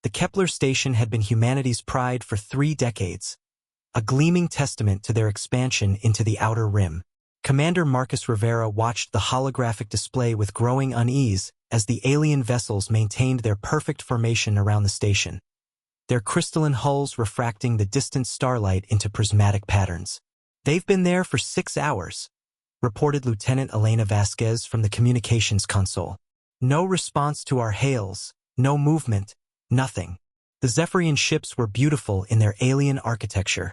The Kepler station had been humanity's pride for 3 decades, a gleaming testament to their expansion into the outer rim. Commander Marcus Rivera watched the holographic display with growing unease as the alien vessels maintained their perfect formation around the station, their crystalline hulls refracting the distant starlight into prismatic patterns. "They've been there for 6 hours," reported Lieutenant Elena Vasquez from the communications console. "No response to our hails, no movement, nothing." The Zephyrian ships were beautiful in their alien architecture,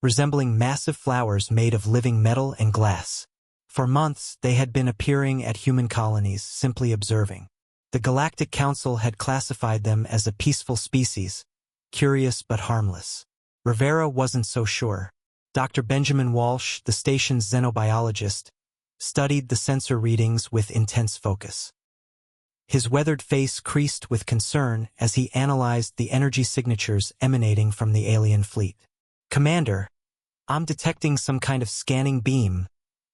resembling massive flowers made of living metal and glass. For months, they had been appearing at human colonies, simply observing. The Galactic Council had classified them as a peaceful species, curious but harmless. Rivera wasn't so sure. Dr. Benjamin Walsh, the station's xenobiologist, studied the sensor readings with intense focus. His weathered face creased with concern as he analyzed the energy signatures emanating from the alien fleet. "Commander, I'm detecting some kind of scanning beam,"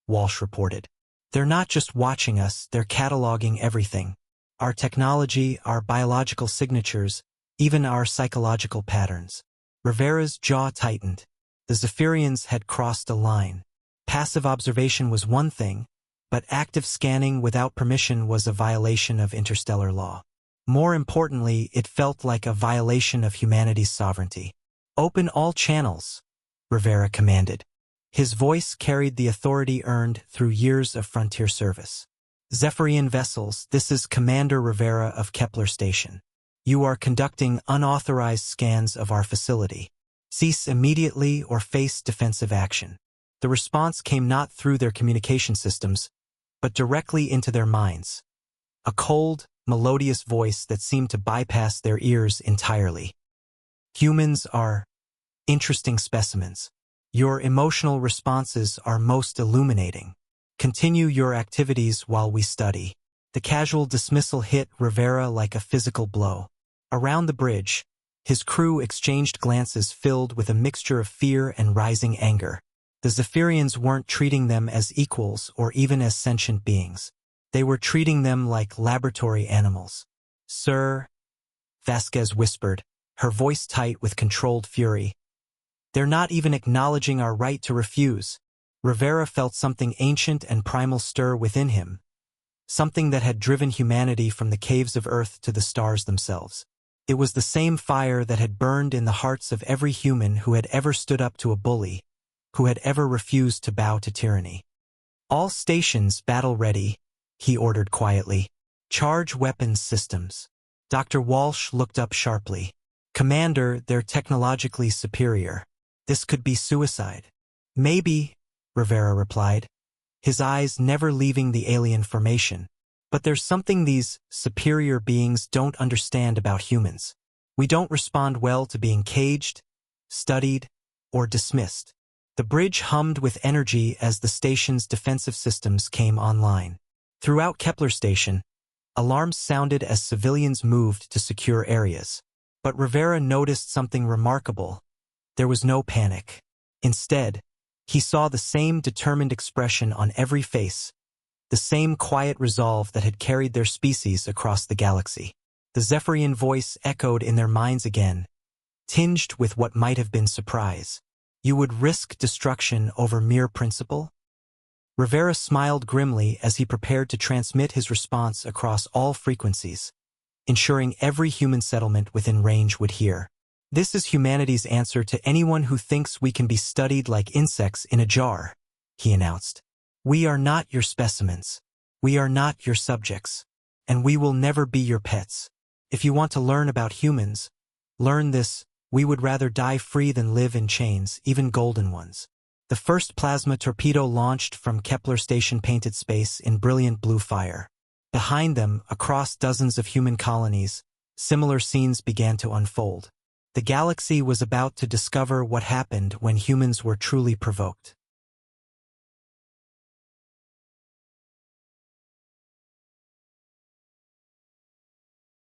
Walsh reported. "They're not just watching us, they're cataloging everything. Our technology, our biological signatures, even our psychological patterns." Rivera's jaw tightened. The Zephyrians had crossed a line. Passive observation was one thing, but active scanning without permission was a violation of interstellar law. More importantly, it felt like a violation of humanity's sovereignty. "Open all channels," Rivera commanded. His voice carried the authority earned through years of frontier service. "Zephyrian vessels, this is Commander Rivera of Kepler Station. You are conducting unauthorized scans of our facility. Cease immediately or face defensive action." The response came not through their communication systems, but directly into their minds. A cold, melodious voice that seemed to bypass their ears entirely. "Humans are interesting specimens. Your emotional responses are most illuminating. Continue your activities while we study." The casual dismissal hit Rivera like a physical blow. Around the bridge, his crew exchanged glances filled with a mixture of fear and rising anger. The Zephyrians weren't treating them as equals or even as sentient beings. They were treating them like laboratory animals. "Sir," Vasquez whispered, her voice tight with controlled fury, "they're not even acknowledging our right to refuse." Rivera felt something ancient and primal stir within him, something that had driven humanity from the caves of Earth to the stars themselves. It was the same fire that had burned in the hearts of every human who had ever stood up to a bully, who had ever refused to bow to tyranny. "All stations battle ready," he ordered quietly. "Charge weapons systems." Dr. Walsh looked up sharply. "Commander, they're technologically superior. This could be suicide." "Maybe," Rivera replied, his eyes never leaving the alien formation. "But there's something these superior beings don't understand about humans. We don't respond well to being caged, studied, or dismissed." The bridge hummed with energy as the station's defensive systems came online. Throughout Kepler Station, alarms sounded as civilians moved to secure areas. But Rivera noticed something remarkable. There was no panic. Instead, he saw the same determined expression on every face, the same quiet resolve that had carried their species across the galaxy. The Zephyrian voice echoed in their minds again, tinged with what might have been surprise. "You would risk destruction over mere principle?" Rivera smiled grimly as he prepared to transmit his response across all frequencies, ensuring every human settlement within range would hear. "This is humanity's answer to anyone who thinks we can be studied like insects in a jar," he announced. "We are not your specimens. We are not your subjects. And we will never be your pets. If you want to learn about humans, learn this: we would rather die free than live in chains, even golden ones." The first plasma torpedo launched from Kepler Station painted space in brilliant blue fire. Behind them, across dozens of human colonies, similar scenes began to unfold. The galaxy was about to discover what happened when humans were truly provoked.